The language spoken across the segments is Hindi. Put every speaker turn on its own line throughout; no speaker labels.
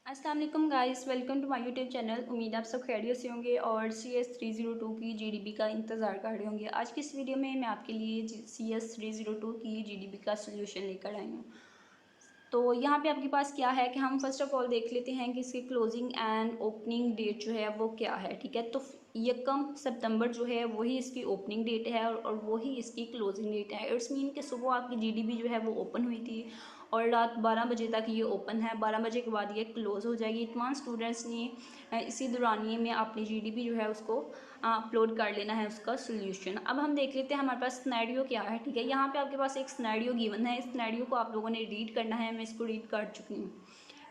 अस्सलाम वालेकुम guys, welcome to my YouTube channel. उम्मीद आप सब खैरियत से होंगे और CS 302 की जीडीबी का इंतज़ार कर रहे होंगे। आज की इस वीडियो में मैं आपके लिए CS 302 की जीडीबी का सोल्यूशन लेकर आई हूँ। तो यहाँ पे आपके पास क्या है कि हम फर्स्ट ऑफ ऑल देख लेते हैं कि इसकी क्लोजिंग एंड ओपनिंग डेट जो है वो क्या है। ठीक है, तो 1 सितंबर जो है वही इसकी ओपनिंग डेट है और वही इसकी क्लोजिंग डेट है। इट्स मीन कि सुबह आपकी जीडीबी जो है वो ओपन हुई थी और रात 12 बजे तक ये ओपन है। 12 बजे के बाद ये क्लोज़ हो जाएगी। तमाम स्टूडेंट्स ने इसी दौरानिए में अपनी जीडीबी जो है उसको अपलोड कर लेना है, उसका सोल्यूशन। अब हम देख लेते हैं हमारे पास सिनेरियो क्या है। ठीक है, यहाँ पे आपके पास एक सिनेरियो गिवन है। इस सिनेरियो को आप लोगों ने रीड करना है। मैं इसको रीड कर चुकी हूँ।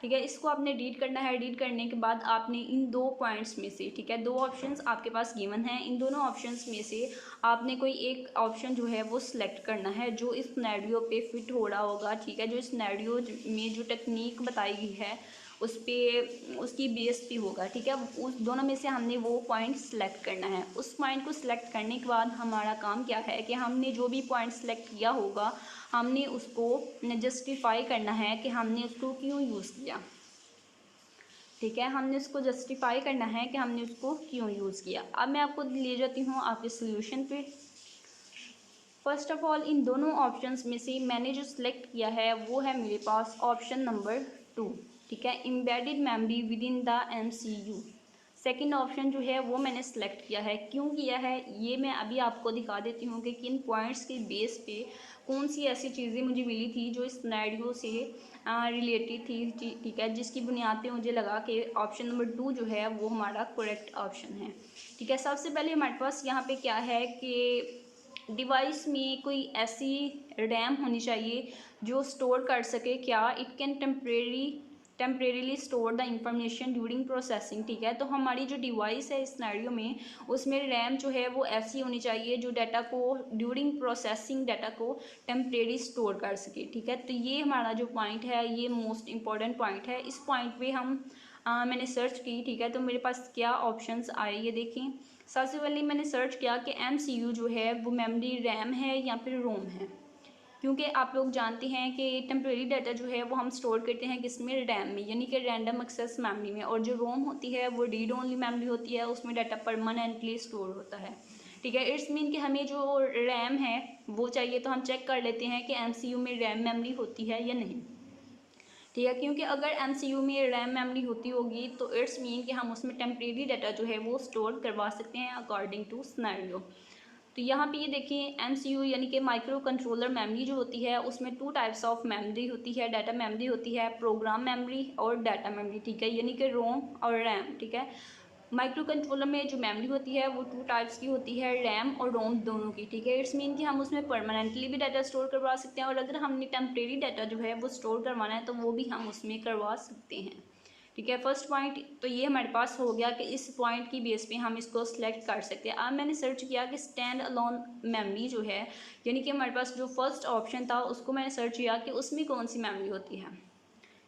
ठीक है, इसको आपने रीड करना है। रीड करने के बाद आपने इन दो पॉइंट्स में से, ठीक है, दो ऑप्शंस आपके पास गिवन हैं। इन दोनों ऑप्शंस में से आपने कोई एक ऑप्शन जो है वो सिलेक्ट करना है जो इस सिनेरियो पे फिट हो रहा होगा। ठीक है, जो इस सिनेरियो में जो टेक्निक बताई गई है उस पर उसकी बेस पे होगा। ठीक है, उस दोनों में से हमने वो पॉइंट सेलेक्ट करना है। उस पॉइंट को सिलेक्ट करने के बाद हमारा काम क्या है कि हमने जो भी पॉइंट सेलेक्ट किया होगा हमने उसको जस्टिफाई करना है कि हमने उसको क्यों यूज़ किया। ठीक है, हमने उसको जस्टिफाई करना है कि हमने उसको क्यों यूज़ किया। अब मैं आपको ले जाती हूँ आपके सोल्यूशन पे। फर्स्ट ऑफ ऑल इन दोनों ऑप्शंस में से मैंने जो सिलेक्ट किया है वो है मेरे पास ऑप्शन नंबर 2। ठीक है, embedded memory with in the MCU। Second option जो है वो मैंने सेलेक्ट किया है। क्यों किया है ये मैं अभी आपको दिखा देती हूँ कि किन पॉइंट्स के बेस पे कौन सी ऐसी चीज़ें मुझे मिली थी जो इस सिनेरियो से रिलेटेड थी। ठीक है, जिसकी बुनियाद पे मुझे लगा कि ऑप्शन नंबर 2 जो है वो हमारा करेक्ट ऑप्शन है। ठीक है, सबसे पहले हमारे पास यहाँ पे क्या है कि डिवाइस में कोई ऐसी रैम होनी चाहिए जो स्टोर कर सके। क्या it can temporarily store the information during processing. ठीक है, तो हमारी जो डिवाइस है इस सिनेरियो में उसमें रैम जो है वो ऐसी होनी चाहिए जो डाटा को ड्यूरिंग प्रोसेसिंग डाटा को टेम्परेरी स्टोर कर सके। ठीक है, तो ये हमारा जो पॉइंट है ये मोस्ट इंपॉर्टेंट पॉइंट है। इस पॉइंट पे मैंने सर्च की। ठीक है, तो मेरे पास क्या ऑप्शंस आए ये देखें। सबसे पहले मैंने सर्च किया कि MCU जो है वो मेमोरी रैम है या फिर रोम है। क्योंकि आप लोग जानते हैं कि टेम्प्रेरी डाटा जो है वो हम स्टोर करते हैं किसमें, रैम में, यानी कि रैंडम एक्सेस मेमोरी में। और जो रोम होती है वो रीड ओनली मेमोरी होती है, उसमें डाटा परमानेंटली स्टोर होता है। ठीक है, इट्स मीन कि हमें जो रैम है वो चाहिए, तो हम चेक कर लेते हैं कि MCU में रैम मेमोरी होती है या नहीं। ठीक है, क्योंकि अगर MCU में रैम मेमोरी होती होगी तो इट्स मीन कि हम उसमें टेम्प्रेरी डाटा जो है वो स्टोर करवा सकते हैं अकॉर्डिंग टू सिनेरियो। तो यहाँ पे ये देखिए MCU यानी कि माइक्रो कंट्रोलर मेमोरी जो होती है उसमें 2 टाइप्स ऑफ मेमोरी होती है। डाटा मेमोरी होती है, प्रोग्राम मेमोरी और डाटा मेमोरी। ठीक है, यानी कि रोम और रैम। ठीक है, माइक्रो कंट्रोलर में जो मेमोरी होती है वो 2 टाइप्स की होती है, रैम और रोम दोनों की। ठीक है, इट्स मीन कि हम उसमें परमानेंटली भी डाटा स्टोर करवा सकते हैं और अगर हमने टेम्परेरी डाटा जो है वो स्टोर करवाना है तो वो भी हम उसमें करवा सकते हैं। ठीक है, फर्स्ट पॉइंट तो ये हमारे पास हो गया कि इस पॉइंट की बेस पे हम इसको सिलेक्ट कर सकते हैं। अब मैंने सर्च किया कि स्टैंड अलोन मेमोरी जो है, यानी कि हमारे पास जो फर्स्ट ऑप्शन था उसको मैंने सर्च किया कि उसमें कौन सी मेमोरी होती है।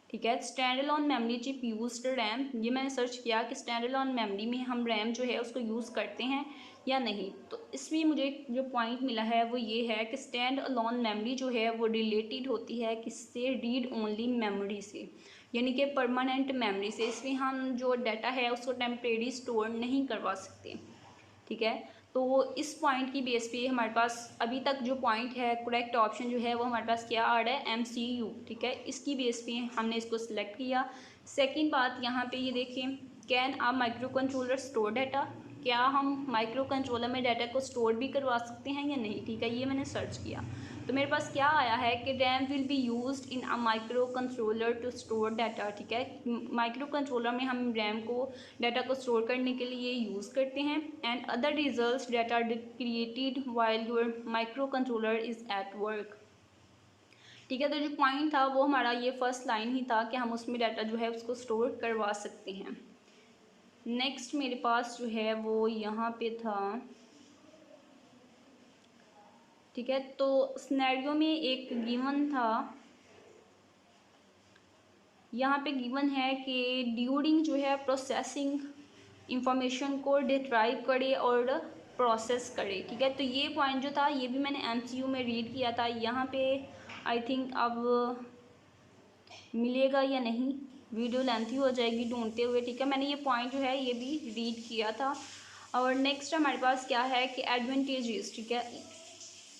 ठीक है, stand alone memory chip used RAM, ये मैंने सर्च किया कि स्टैंड अलोन मेमोरी में हम रैम जो है उसको यूज़ करते हैं या नहीं। तो इसमें मुझे जो पॉइंट मिला है वो ये है कि स्टैंड अलोन मेमोरी जो है वो रिलेटेड होती है किससे, रीड ओनली मेमोरी से, यानी कि परमानेंट मेमोरी से। इसमें हम जो डाटा है उसको टेम्परेरी स्टोर नहीं करवा सकते। ठीक है, तो इस पॉइंट की बेस पे हमारे पास अभी तक जो पॉइंट है करेक्ट ऑप्शन जो है वो हमारे पास क्या आ रहा है, MCU। ठीक है, इसकी बेस पे हमने इसको सिलेक्ट किया। सेकंड बात यहाँ पे ये देखें, can a microcontroller store data, क्या हम माइक्रो कंट्रोलर में डाटा को स्टोर भी करवा सकते हैं या नहीं। ठीक है, ये मैंने सर्च किया तो मेरे पास क्या आया है कि RAM will be used in a microcontroller to store data. ठीक है, माइक्रो कंट्रोलर में हम रैम को डाटा को स्टोर करने के लिए यूज़ करते हैं। And other results that are created while your microcontroller is at work. ठीक है, तो जो पॉइंट था वो हमारा ये फर्स्ट लाइन ही था कि हम उसमें डाटा जो है उसको स्टोर करवा सकते हैं। नेक्स्ट मेरे पास जो है वो यहाँ पे था। ठीक है, तो सिनेरियो में एक गिवन था, यहाँ पे गिवन है कि ड्यूरिंग जो है प्रोसेसिंग इंफॉर्मेशन को डिट्राइव करे और प्रोसेस करे। ठीक है, तो ये पॉइंट जो था ये भी मैंने MCU में रीड किया था। यहाँ पे आई थिंक अब मिलेगा या नहीं, वीडियो लेंथी हो जाएगी ढूंढते हुए, ठीक है। मैंने ये पॉइंट जो है ये भी रीड किया था। और नेक्स्ट हमारे पास क्या है कि एडवांटेजेस, ठीक है।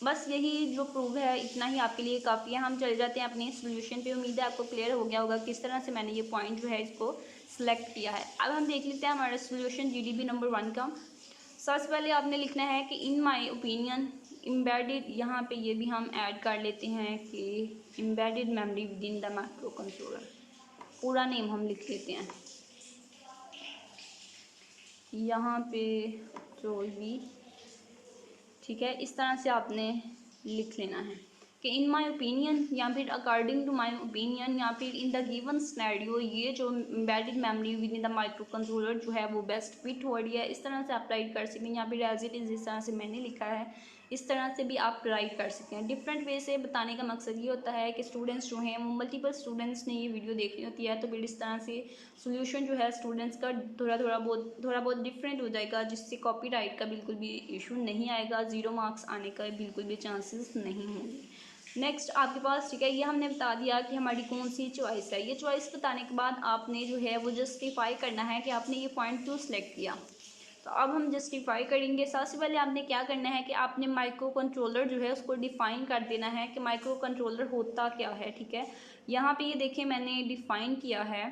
बस यही जो प्रूव है इतना ही आपके लिए काफ़ी है। हम चले जाते हैं अपने सोल्यूशन पे। उम्मीद है आपको क्लियर हो गया होगा किस तरह से मैंने ये पॉइंट जो है इसको सिलेक्ट किया है। अब हम देख लेते हैं हमारा सोल्यूशन जीडीबी नंबर 1 का। सबसे पहले आपने लिखना है कि इन माय ओपिनियन एम्बेडेड, यहाँ पे ये भी हम ऐड कर लेते हैं कि embedded memory with in the micro controller, पूरा नेम हम लिख लेते हैं यहाँ पे जो भी, ठीक है। इस तरह से आपने लिख लेना है कि इन माय ओपिनियन या फिर अकॉर्डिंग टू माय ओपिनियन या फिर इन द गिवन सिनेरियो, ये जो embedded memory with in the micro controller जो है वो बेस्ट फिट हो रही है। इस तरह से आप राइट कर सकते हैं, या फिर एज इट इज़ जिस तरह से मैंने लिखा है इस तरह से भी आप राइट कर सकते हैं। डिफरेंट वे से बताने का मकसद ये होता है कि स्टूडेंट्स जो हैं वो मल्टीपल स्टूडेंट्स ने ये वीडियो देखनी होती है, तो फिर इस तरह से सोल्यूशन जो है स्टूडेंट्स का थोड़ा बहुत डिफरेंट हो जाएगा, जिससे कॉपीराइट का बिल्कुल भी इशू नहीं आएगा, 0 मार्क्स आने का बिल्कुल भी चांसेस नहीं होंगे। नेक्स्ट आपके पास, ठीक है, ये हमने बता दिया कि हमारी कौन सी चॉइस है। ये चॉइस बताने के बाद आपने जो है वो जस्टिफाई करना है कि आपने ये पॉइंट क्यों सिलेक्ट किया। तो अब हम जस्टिफाई करेंगे। सबसे पहले आपने क्या करना है कि आपने माइक्रो कंट्रोलर जो है उसको डिफ़ाइन कर देना है कि माइक्रो कंट्रोलर होता क्या है, ठीक है। यहाँ पे ये देखिए मैंने डिफ़ाइन किया है,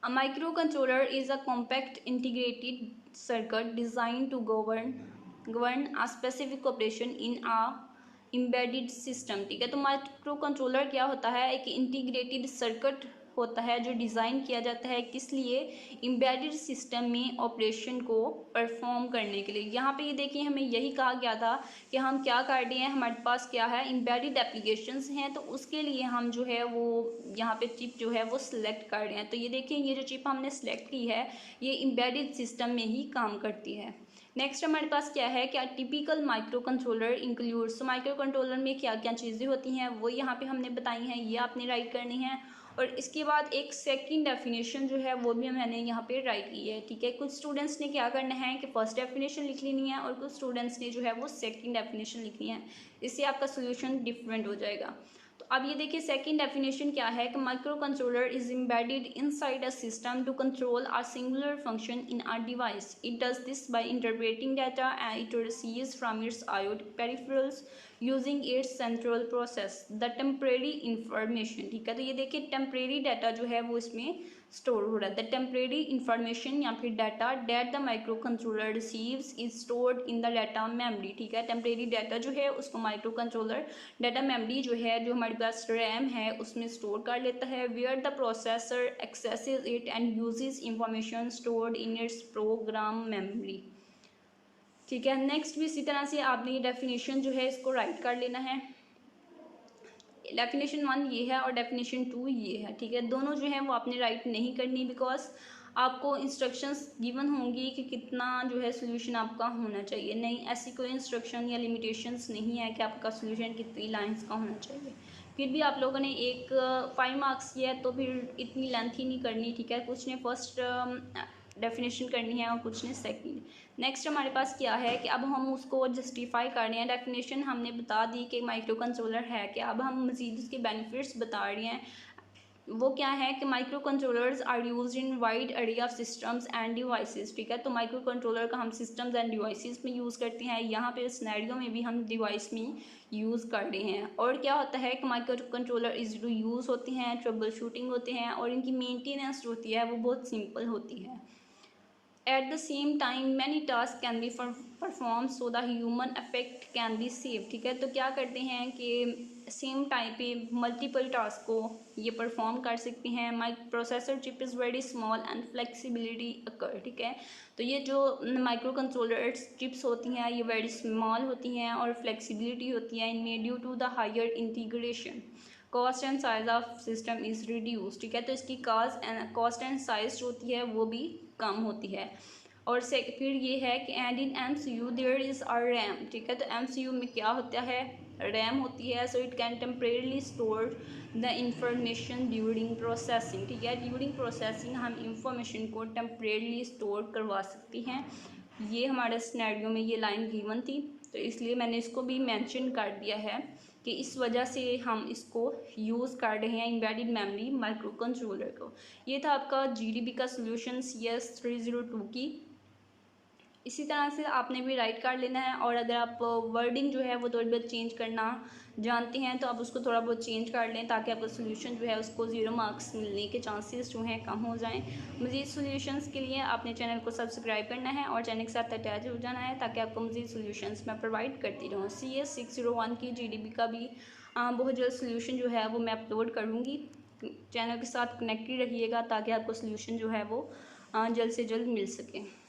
a microcontroller is a compact integrated circuit designed to govern a specific operation in an embedded system, ठीक है। तो माइक्रो कंट्रोलर क्या होता है, एक इंटीग्रेटेड सर्किट होता है जो डिज़ाइन किया जाता है किस लिए, एम्बेडेड सिस्टम में ऑपरेशन को परफॉर्म करने के लिए। यहाँ पे ये देखिए हमें यही कहा गया था कि हम क्या कर रहे हैं, हमारे पास क्या है, एम्बेडेड एप्लीकेशंस हैं, तो उसके लिए हम जो है वो यहाँ पे चिप जो है वो सिलेक्ट कर रहे हैं। तो ये देखिए ये जो चिप हमने सेलेक्ट की है ये एम्बेडेड सिस्टम में ही काम करती है। नेक्स्ट हमारे पास क्या है, क्या टिपिकल माइक्रो कंट्रोलर इंक्लूड्स, तो माइक्रो कंट्रोलर में क्या क्या चीज़ें होती हैं वो यहाँ पे हमने बताई हैं, ये आपने राइट करनी है। और इसके बाद एक सेकंड डेफिनेशन जो है वो भी मैंने यहाँ पे राइट की है, ठीक है। कुछ स्टूडेंट्स ने क्या करना है कि फर्स्ट डेफिनेशन लिख लेनी है और कुछ स्टूडेंट्स ने जो है वो सेकंड डेफिनेशन लिखनी है, इससे आपका सोल्यूशन डिफरेंट हो जाएगा। तो अब ये देखिए सेकंड डेफिनेशन क्या है कि microcontroller is embedded inside a system to control a singular function in a device. It does this by interpreting data and it receives from its I O peripherals using its central process the temporary information, ठीक है। तो ये देखिए टेम्परेरी डाटा जो है वो इसमें स्टोर हो रहा है। द टेम्परेरी इंफॉर्मेशन या फिर data that the microcontroller receives is stored in the data memory, ठीक है। टेम्परेरी डाटा जो है उसको माइक्रो कंट्रोलर डाटा मेमोरी जो है जो हमारे पास रैम है उसमें स्टोर कर लेता है, where the processor accesses it and uses information stored in its program memory, ठीक है। नेक्स्ट भी इसी तरह से आपने ये डेफिनेशन जो है इसको राइट कर लेना है। डेफिनेशन 1 ये है और डेफिनेशन 2 ये है, ठीक है। दोनों जो है वो आपने राइट नहीं करनी, बिकॉज आपको इंस्ट्रक्शंस गिवन होंगी कि कितना जो है सोल्यूशन आपका होना चाहिए। नहीं, ऐसी कोई इंस्ट्रक्शन या लिमिटेशंस नहीं है कि आपका सोल्यूशन कितनी लाइंस का होना चाहिए। फिर भी आप लोगों ने एक 5 मार्क्स किया है तो फिर इतनी लेंथ ही नहीं करनी, ठीक है। कुछ ने फर्स्ट डेफिनेशन करनी है और कुछ ने सेकंड। नेक्स्ट हमारे पास क्या है कि अब हम उसको जस्टिफाई कर रहे हैं। डेफिनेशन हमने बता दी कि माइक्रो कंट्रोलर है कि अब हम मज़ीद उसके बेनिफिट्स बता रहे हैं। वो क्या है कि microcontrollers are used in wide area of systems and devices, ठीक है। तो माइक्रो कंट्रोलर का हम सिस्टम्स एंड डिवाइसेस में यूज़ करते हैं, यहाँ पे सिनेरियो में भी हम डिवाइस में यूज़ कर रहे हैं। और क्या होता है कि microcontroller is to use होते हैं, ट्रबल शूटिंग होते हैं और इनकी मेंटेनेंस होती है वो बहुत सिंपल होती है। At the same time many tasks can be performed so the human effect can be saved, ठीक है। तो क्या करते हैं कि सेम टाइम पे मल्टीपल टास्क को ये परफॉर्म कर सकते हैं। My processor chip is very small and flexibility occur, ठीक है। तो ये जो माइक्रो कंट्रोलर चिप्स होती हैं ये वेरी स्मॉल होती हैं और फ्लेक्सिबिलिटी होती है इनमें due to the higher integration cost and size of system is reduce, ठीक है। तो इसकी कॉस्ट एंड साइज जो होती है वो भी कम होती है। और फिर ये है कि and in MCU there is a RAM, ठीक है। तो MCU में क्या होता है, रैम होती है। So it can temporarily store the information during processing, ठीक है। ड्यूरिंग प्रोसेसिंग हम इंफॉर्मेशन को टेम्परेरली स्टोर करवा सकती हैं। ये हमारे सिनेरियो में ये लाइन गिवन थी तो इसलिए मैंने इसको भी मेंशन कर दिया है। कि इस वजह से हम इसको यूज़ कर रहे हैं एम्बेडेड मेमोरी माइक्रो कंट्रोलर को। ये था आपका जीडीबी का सोल्यूशन CS302 की। इसी तरह से आपने भी राइट कर लेना है, और अगर आप वर्डिंग जो है वो थोड़ी बहुत चेंज करना जानते हैं तो आप उसको थोड़ा बहुत चेंज कर लें, ताकि आपका सोल्यूशन जो है उसको 0 मार्क्स मिलने के चांसेस जो हैं कम हो जाएं। मज़ीद सोल्यूशंस के लिए आपने चैनल को सब्सक्राइब करना है और चैनल के साथ अटैच हो जाना है, ताकि आपको मज़ीद सोल्यूशंस मैं प्रोवाइड करती रहूँ। CS601 की जीडीबी का भी बहुत जल्द सोल्यूशन जो है वो मैं अपलोड करूँगी। चैनल के साथ कनेक्टेड रहिएगा ताकि आपको सोल्यूशन जो है वो जल्द से जल्द मिल सके।